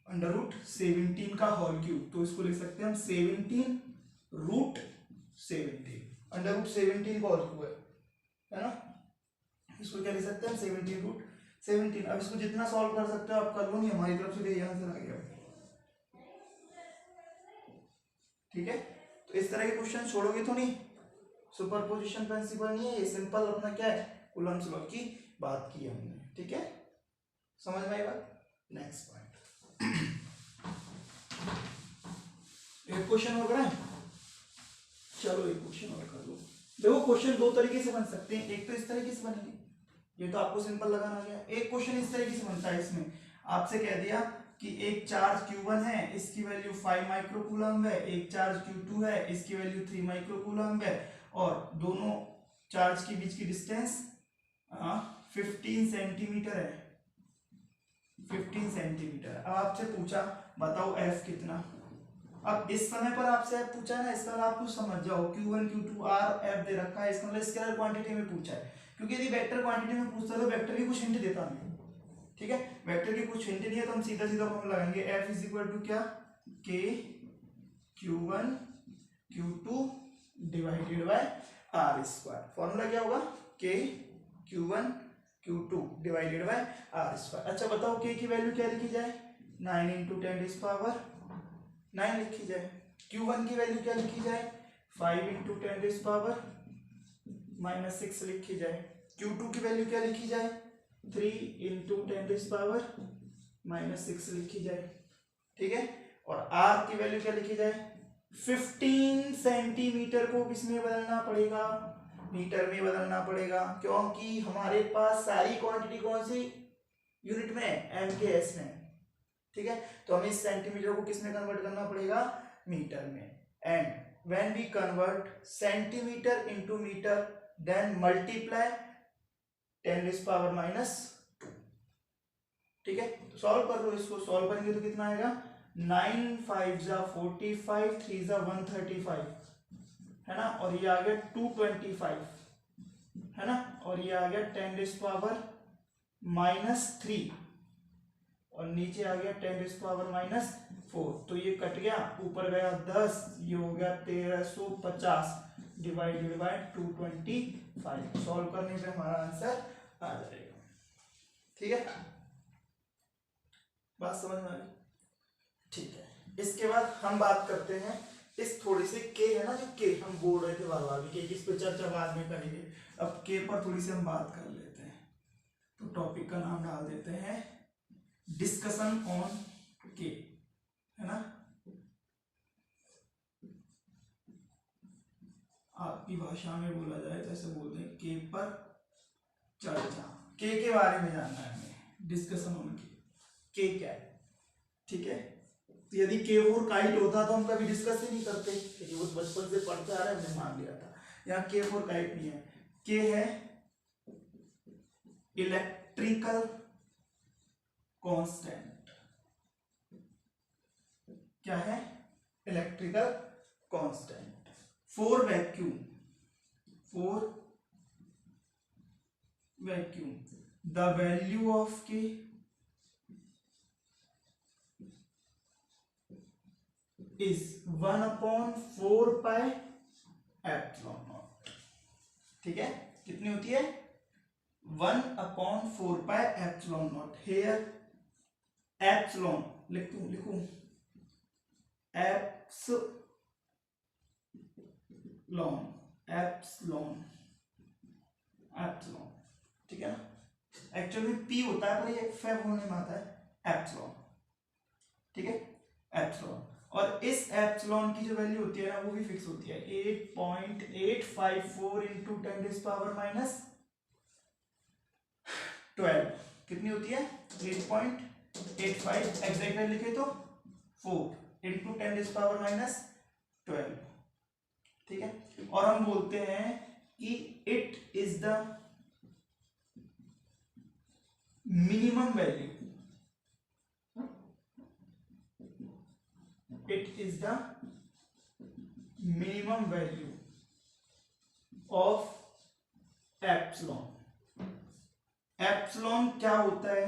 अंडर रूट 17 का होल क्यूब, तो इसको लिख सकते हैं हम 17√17, अंडर रूट 17 का होल क्यूब है ना। इसको क्या लिख सकते हैं 17√17। अब इसको जितना सॉल्व कर सकते हो आप कर लो, नहीं हमारी तरफ से यही आंसर आ गया। ठीक है, तो इस तरह के क्वेश्चन छोड़ोगे तो नहीं, सुपरपोजिशन प्रिंसिपल नहीं है ये, सिंपल अपना क्या है कूलम्ब्स लॉ की बात की हमने। ठीक है, समझ में आई बात। नेक्स्ट पॉइंट, एक क्वेश्चन और कराएं, चलो एक क्वेश्चन और कर लो। देखो क्वेश्चन दो तरीके से बन सकते हैं, एक तो इस तरीके से बनेंगे, ये तो आपको सिंपल लगाना गया। एक क्वेश्चन इस तरीके से बनता है, इसमें आपसे कह दिया कि एक चार्ज Q1 है, इसकी वैल्यू 5 माइक्रोकूलम्ब है, एक चार्ज Q2 है, इसकी वैल्यू 3 माइक्रोकूलम्ब है, और दोनों चार्ज के बीच की डिस्टेंस 15 सेंटीमीटर है, 15 सेंटीमीटर। अब आपसे पूछा बताओ F कितना। अब इस समय पर आपसे F पूछा है ना, इसका आप कुछ समझ जाओ, Q1 Q2 R F दे रखा है, इसका मतलब स्केलर क्वांटिटी में पूछा है, क्योंकि यदि वेक्टर क्वांटिटी में पूछता तो वेक्टर की कुछ हिंट देता नहीं, ठीक है, वेक्टर की कुछ हिंट नहीं है तो हम सीधा सीधा फॉर्मूला लगाएंगे, F इज इक्वल टू क्या, K Q1 Q2 divided by R square. Formula क्या होगा, K Q1 Q2 divided by R square. अच्छा बताओ K की वैल्यू क्या लिखी जाए, 9 × 10⁻9 लिखी जाए। Q1 की वैल्यू क्या लिखी जाए, 5 × 10⁻6 लिखी जाए। Q2 की वैल्यू क्या लिखी जाए, 3 × 10⁻6 लिखी जाए, ठीक है। और R की वैल्यू क्या लिखी जाए, 15 सेंटीमीटर को किसमें बदलना पड़ेगा, मीटर में बदलना पड़ेगा, क्योंकि हमारे पास सारी क्वांटिटी कौन सी यूनिट में, MKS में, ठीक है। तो हमें इस सेंटीमीटर को किसमें कन्वर्ट करना पड़ेगा, मीटर में। And when we convert centimetre into metre then multiply 10⁻², ठीक है। तो सॉल्व कर लो इसको, सॉल्व करेंगे तो कितना आएगा, 9 5 जा 45, 3 जा 135, है ना, और ये आ गया 225, है ना, और ये आ गया 10⁻³ और नीचे आ गया 10⁻⁴। तो ये कट गया, ऊपर गया 10, ये हो गया 1350 डिवाइडेड बाय 225। सॉल्व करने पे हमारा आंसर आ जाएगा, ठीक है, बात समझ में आ गई, ठीक है। इसके बाद हम बात करते हैं इस थोड़ी सी के है ना, जो के हम बोल रहे थे बार बार के इस पे चर्चा बाद में करेंगे, अब के पर थोड़ी सी हम बात कर लेते हैं। तो टॉपिक का नाम डाल देते हैं डिस्कशन ऑन के, है ना, आपकी भाषा में बोला जाए तो ऐसे बोलते हैं के पर चर्चा, के बारे में जानना है हमें, डिस्कशन ऑन के क्या है, ठीक है। तो यदि K4 काइट होता तो हम कभी डिस्कस ही नहीं करते, क्योंकि वो बचपन से पढ़ते आ रहे हमने मान लिया था। यहाँ K4 काइट नहीं है, K है इलेक्ट्रिकल कांस्टेंट, क्या है, electrical constant for vacuum, the value of K is 1/4πε0, ठीक है, कितनी होती है, 1/4πε0। हेयर एप्सिलॉन लिखूं एप्सिलॉन, ठीक है ना, एक्चुअली पी होता है पर ये फेब होने में आता है एप्सिलॉन, ठीक है, एप्सिलॉन। और इस एप्सिलॉन की जो वैल्यू होती है ना वो भी फिक्स होती है, 8.854 × 10⁻12, कितनी होती है, 8.85, एग्जैक्ट वैल्यू लिखे तो 4 × 10⁻12, ठीक है। और हम बोलते हैं कि it is the minimum value, it is the minimum value of epsilon। Epsilon क्या होता है,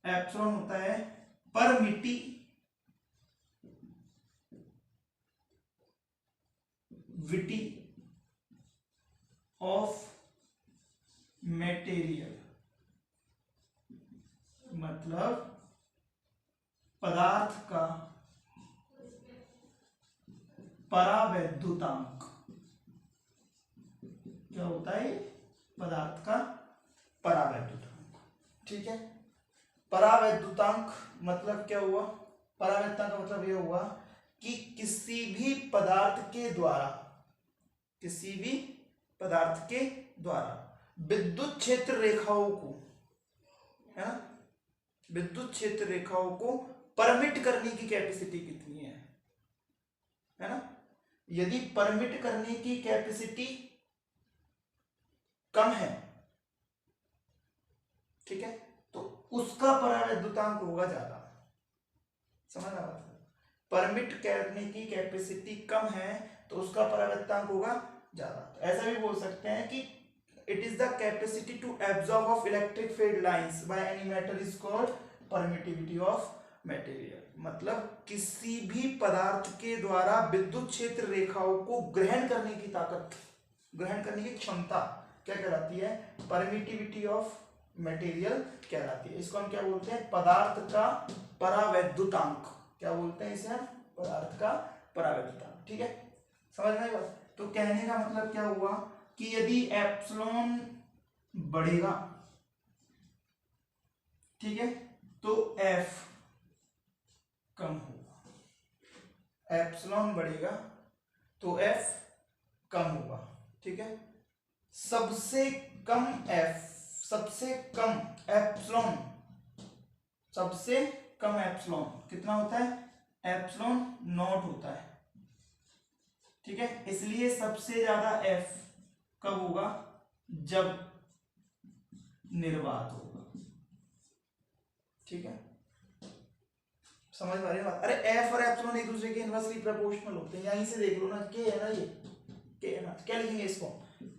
एप्सिलॉन होता है परमिटिविटी ऑफ मटेरियल, मतलब पदार्थ का परावैद्युतांक, क्या होता है, पदार्थ का परावैद्युतांक, ठीक है। परावैद्युतांक मतलब क्या हुआ? परावैद्युतांक का मतलब यह हुआ कि किसी भी पदार्थ के द्वारा विद्युत क्षेत्र रेखाओं को, है ना, विद्युत क्षेत्र रेखाओं को परमिट करने की कैपेसिटी कितनी है ना? यदि परमिट करने की कैपेसिटी कम है, ठीक है, तो उसका परावैद्युतांक होगा ज्यादा। समझ आ रहा? परमिट करने की कैपेसिटी कम है तो उसका परावैद्युतांक होगा ज्यादा। तो ऐसा भी बोल सकते हैं कि it is the capacity to absorb of electric field lines by any matter is called permittivity of material. मतलब किसी भी पदार्थ के द्वारा विद्युत क्षेत्र रेखाओं को ग्रहण करने की ताकत, ग्रहण करने की क्षमता क्या कहलाती है? परमिटिविटी ऑफ मटेरियल कहलाती है। इसको हम क्या बोलते हैं? पदार्थ का परावैद्युतांक। क्या बोलते हैं इसे हम? पदार्थ का परावैद्युतांक। ठीक है, समझ में आई बात? तो कहने का मतलब क्या हुआ कि यदि एप्सिलॉन बढ़ेगा, ठीक है, तो एफ कम होगा। एप्सिलॉन बढ़ेगा तो एफ कम होगा। ठीक है, सबसे कम एफ, सबसे कम एप्सिलॉन, सबसे कम एप्सिलॉन कितना होता है? एप्सिलॉन नॉट होता है। ठीक है, इसलिए सबसे ज्यादा एफ कब होगा? जब निर्वात होगा। ठीक है, समझ पा रहे हो? अरे एफ और एप्सिलॉन एक दूसरे के इनवर्सली प्रोपोर्शनल होते हैं। यहीं से देख लो ना, के है ना, ये के है ना, तो क्या लिखेंगे इसको?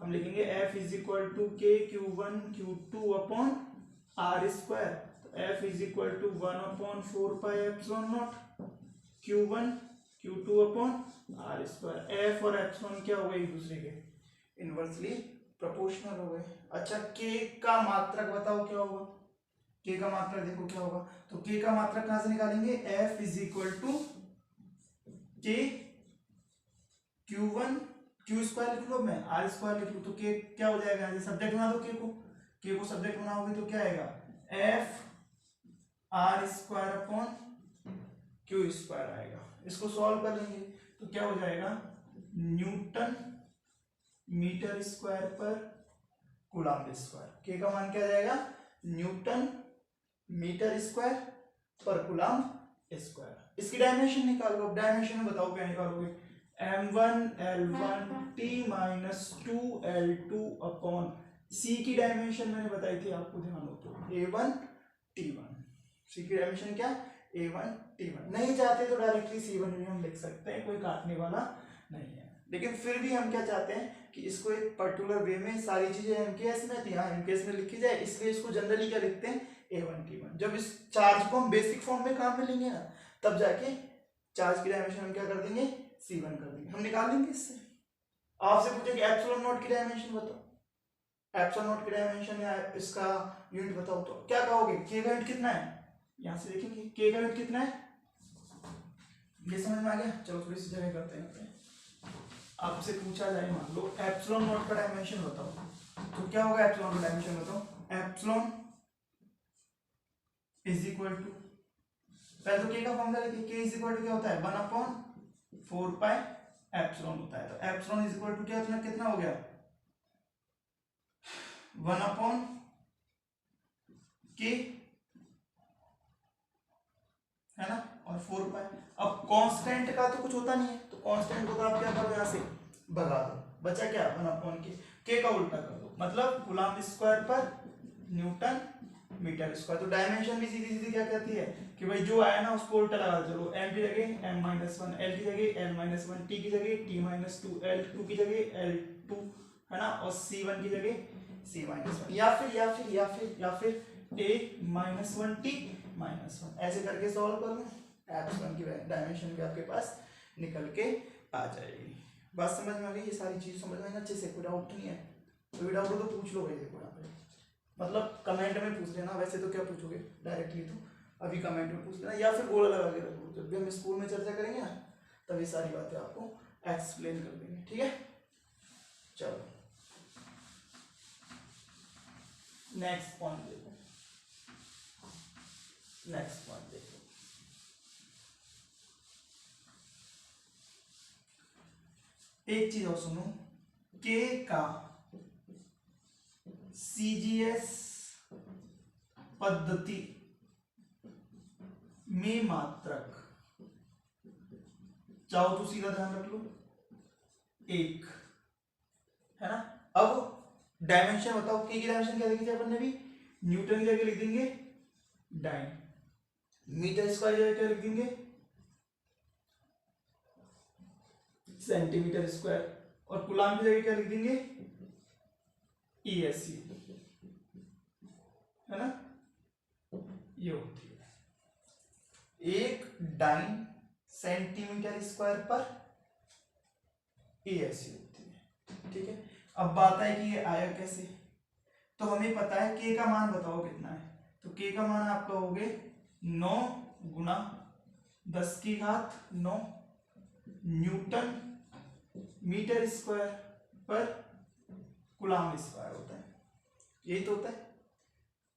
हम लिखेंगे F is equal to k Q1 Q2 upon are square. तो F is equal to 1/4πε0 Q1 Q2 upon are square. F और एप्सिलॉन क्या हो गए? एक दूसरे के इनवर्सली प्रोपोर्शनल हो गए। अच्छा, के का मात्रक बताओ क्या होगा? के का मात्रक देखो क्या होगा? तो के का मात्रक कहां से निकालेंगे? F is equal to k Q1 Q square लिख लो, मैं आर स्क्वायर लिख लूं, तो के क्या हो जाएगा? यहां से सब्जेक्ट बना दो, के को सब्जेक्ट बनाओगे तो क्या आएगा? F R square upon Q square आएगा। इसको सॉल्व कर लेंगे तो क्या हो जाएगा? न्यूटन मीटर स्क्वायर पर कूलम्ब स्क्वायर। के का मान क्या आ जाएगा? न्यूटन मीटर स्क्वायर पर कूलम्ब स्क्वायर। इसकी डायमेंशन निकालो। डायमेंशन में बताओ क्या निकालोगे? m1 l1 t minus 2 l2 upon c की डायमेंशन मैंने बताई थी आपको, ध्यान हो तो a1 t1। c की डायमेंशन क्या? a1 t1। नहीं चाहते तो डायरेक्टली c1 भी हम लिख सकते हैं, कोई काटने वाला नहीं है। लेकिन फिर भी हम क्या चाहते हैं कि इसको एक पर्टिकुलर वे में सारी चीजें एमकेएस में, यहाँ एमकेएस में लिखी जाए, इसलिए इसको जनरली क्या लिखते हैं? a1 t1। जब इस चार्ज को हम बेसिक फॉर्म में काम में लेंगे ना, तब जाके चार्ज की डायमेंशन हम क्या कर देंगे? c1 कर देंगे, हम निकाल लेंगे इससे। आपसे पूछेंगे एप्सिलॉन नॉट की डायमेंशन बताओ, एप्सिलॉन नॉट की डायमेंशन या इसका यूनिट बताओ, तो क्या कहोगे? के का यूनिट कितना है? यहां से देखेंगे के का यूनिट कितना है, ये समझ में आ गया? चलो थोड़ी सी जगह करते हैं। आपसे पूछा जाए मान लो एप्सिलॉन नॉट का डायमेंशन बताओ, तो क्या होगा? एप्सिलॉन का डायमेंशन बताओ। एप्सिलॉन इज इक्वल टू, पहले तो के का फॉर्मूला लिखिए। के इज इक्वल टू क्या होता है? 1/4π एप्सिलॉन होता है। तो एप्सिलॉन इज इक्वल टू क्या होता है? कितना हो गया? 1/k, है ना, और 4π। अब कांस्टेंट का तो कुछ होता नहीं है, तो कांस्टेंट को तो आप क्या करो? यहां से भगा दो, बचा क्या? 1/k। के का उल्टा कर दो, मतलब कूलम्ब स्क्वायर पर न्यूटन मीटर स्क्वायर। तो डायमेंशन भी सीधी सीधी क्या कहती है कि भाई जो आया ना उसको उल्टा लगा दो। चलो m की जगह m-1, l की जगह l-1, t की जगह t-2, l2 की जगह l2, है ना, और c1 की जगह c-1, या फिर a-1 t-1, ऐसे करके सॉल्व कर लो। एप्सिलॉन की डायमेंशन भी आपके पास निकल के आ जाएगी। बात समझ में आ गई? ये सारी चीज समझ में अच्छे से, कोई डाउट नहीं है? कोई डाउट हो तो पूछ लो भाई, देखो यहाँ पे मतलब कमेंट में पूछ लेना। वैसे तो क्या पूछोगे डायरेक्टली, तो अभी कमेंट में पूछ लेना, या फिर गोला लगा के रखो। जब भी हम स्कूल में चर्चा करेंगे ना, तभी सारी बातें आपको एक्सप्लेन कर देंगे। ठीक है, चलो नेक्स्ट पॉइंट देखो। नेक्स्ट पॉइंट देखो, एक चीज और सुनो, के का सीजीएस पद्धति में मात्रक, चाहो तो सीधा ध्यान रख लो, एक है ना। अब डायमेंशन बताओ, के की डायमेंशन क्या लिखी थी अपन ने भी, न्यूटन की जगह लिख देंगे डाइन, मीटर स्क्वायर की जगह क्या लिख देंगे सेंटीमीटर स्क्वायर, और कूलाम की जगह क्या लिख देंगे ESU, है ना। ये होती है एक डाइन सेंटीमीटर स्क्वायर पर ESU होती है, ठीक है। अब बात है कि ये आया कैसे, तो हमें पता है के का मान बताओ कितना है, तो के का मान आप कहोगे 9 गुना 10 की घात 9 न्यूटन मीटर स्क्वायर पर कूलाम स्क्वायर होता है, यही तो होता है।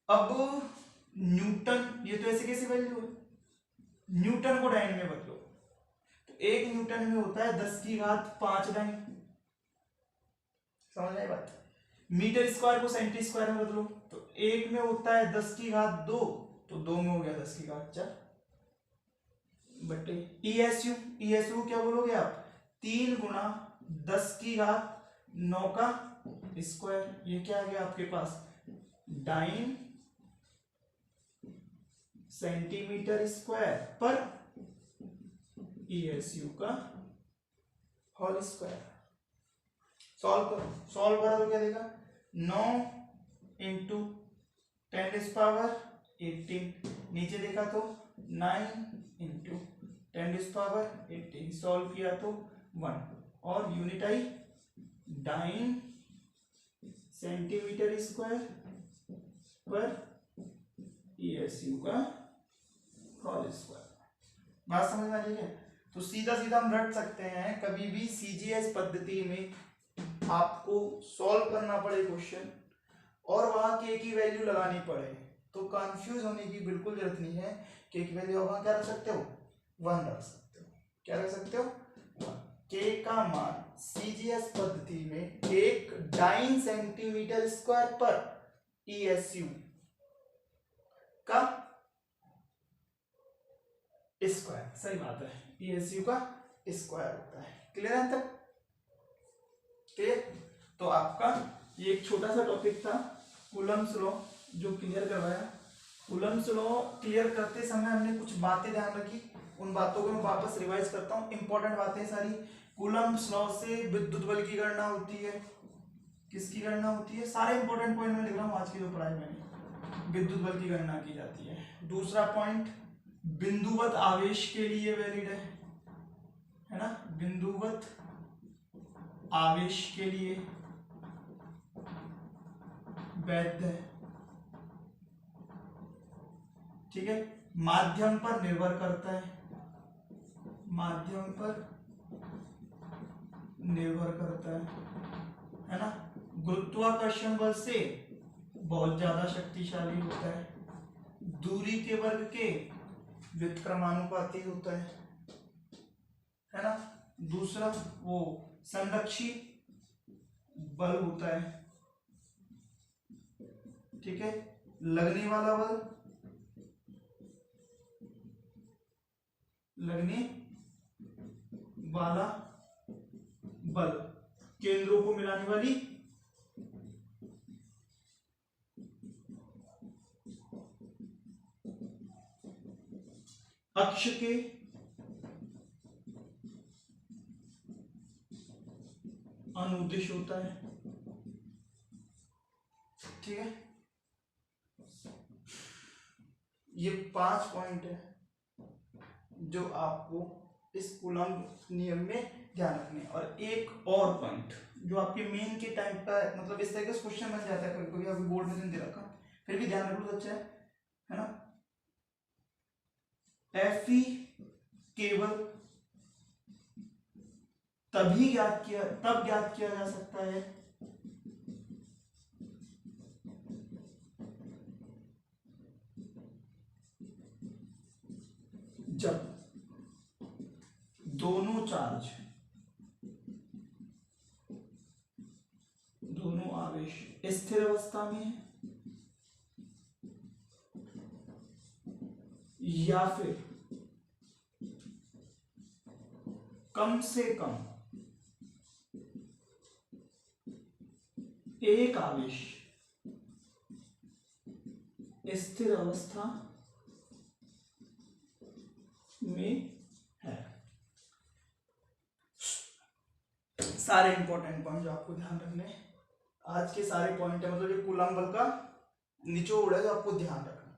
अब न्यूटन, ये तो ऐसे कैसे वैल्यू है, न्यूटन को डाइन में बदलो, तो एक न्यूटन में होता है 10 की घात 5 डाइन, समझ आई बात। मीटर स्क्वायर को सेंटी स्क्वायर में बदलो, तो एक में होता है 10 की घात 2, तो 2 में हो गया 10 की घात 4 बटे ESU, ESU क्या बोलोगे आप 3 गुना 10 की घात 9 का स्क्वायर, ये क्या आ गया आपके पास डाइन सेंटीमीटर स्क्वायर पर ESU का होल स्क्वायर। सॉल्व करो, सॉल्व करो तो क्या देगा 9 इंटू 10⁻18, नीचे देखा तो 9 इंटू 10⁻18, सॉल्व किया तो 1, और यूनिट आई डाइन सेंटीमीटर स्क्वायर पर ESU का होल स्क्वायर। बात समझ में आ रही है, तो सीधा सीधा हम रट सकते हैं, कभी भी CGS पद्धति में आपको सॉल्व करना पड़े क्वेश्चन और वहां के की वैल्यू लगानी पड़े, तो कंफ्यूज होने की बिल्कुल जरूरत नहीं है। के की वैल्यू वहां क्या रख सकते हो 1 रख सकते हो, क्या रख सकते हो 1। के का मान CGS पद्धति में एक डाइन सेंटीमीटर स्क्वायर पर ESU का स्क्वायर, सही बात है ESU का स्क्वायर होता है। क्लियर है तक, क्लियर। तो आपका ये एक छोटा सा टॉपिक था कूलम्ब्स लॉ जो क्लियर करवाया। कूलम्ब्स लॉ क्लियर करते समय हमने कुछ बातें ध्यान रखी, उन बातों को मैं वापस रिवाइज करता हूँ, इंपॉर्टेंट बातें सारी। कूलम्ब्स लॉ से विद्युत बल की गणना होती है, किसकी गणना होती है, सारे इंपॉर्टेंट पॉइंट में लिख रहा हूँ आज की जो पढ़ाई मैंने, विद्युत बल की गणना की जाती है। दूसरा पॉइंट बिंदुवत आवेश के लिए वैलिड है ना, बिंदुवत आवेश के लिए वैध है, ठीक है। माध्यम पर निर्भर करता है, माध्यम पर निर्भर करता है ना। गुरुत्वाकर्षण बल से बहुत ज्यादा शक्तिशाली होता है, दूरी के वर्ग के व्युत्क्रमानुपाती होता है ना। दूसरा वो संरक्षी बल होता है, ठीक है। लगने वाला बल, लगने वाला बल, केंद्रों को मिलाने वाली अक्ष के अनुदिश होता है, ठीक है। ये 5 पॉइंट है जो आपको इस कूलम्ब नियम में ध्यान रखने। और एक और पॉइंट जो आपके मेन के टाइम पर मतलब इस तरह का क्वेश्चन बन जाता है कभी कभी, अभी बोर्ड में नहीं दे रखा, फिर भी ध्यान रखो तो अच्छा है ना। Fe केवल तब ज्ञात किया जा सकता है दोनों चार्ज, दोनों आवेश स्थिर अवस्था में है या फिर कम से कम एक आवेश स्थिर अवस्था में है। सारे इंपॉर्टेंट पॉइंट जो आपको ध्यान रखने हैं, आज के सारे पॉइंट है, मतलब जो कूलम बल का निचोड़ है जो आपको ध्यान रखना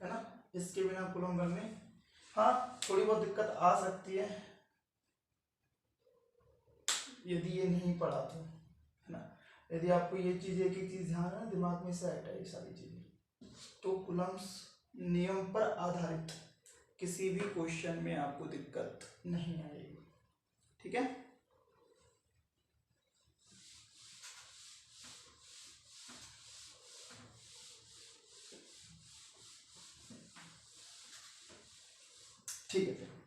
है ना। इसके बिना कूलम बल में हाँ थोड़ी बहुत दिक्कत आ सकती है यदि ये नहीं पढ़ा तो, है ना। यदि आपको ये चीज एक एक चीज ध्यान है दिमाग में सेट है ये सारी चीजें, तो कूलम्स नियम पर आधारित किसी भी क्वेश्चन में आपको दिक्कत नहीं आएगी। ठीक है, ठीक है।